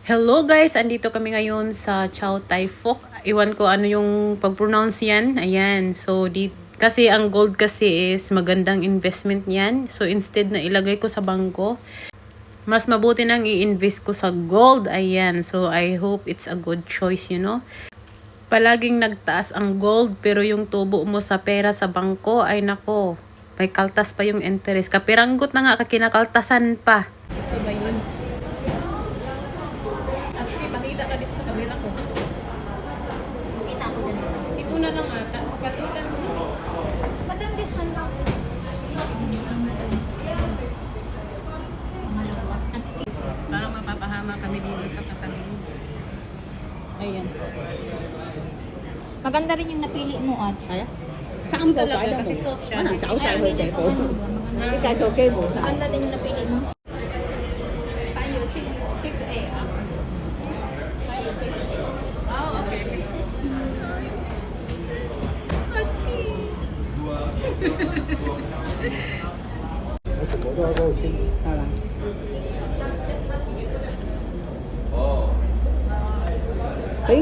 Hello guys, andito kami ngayon sa Chow Tai Fook. Iwan ko ano yung pag-pronounce yan. Ayan, so kasi ang gold kasi is magandang investment yan. So instead na ilagay ko sa bangko, mas mabuti nang i-invest ko sa gold. Ayan, so I hope it's a good choice, you know. Palaging nagtaas ang gold pero yung tubo mo sa pera sa bangko ay nako, may kaltas pa yung interest. Kapiranggot na nga kinakaltasan pa. Ito ba yun? Pakita ka dito sa camera ko. Kita ko din. Ito na lang ata. Patitan mo. Madam, this one lang. Parang mapapahama kami dito sa katabi. Ayan. Maganda rin yung napili mo, at. Saan talaga? Kasi soft siya. Maganda din yung napili mo. Tayo, 6A. Tayo, 6A. Oh, okay. Oh.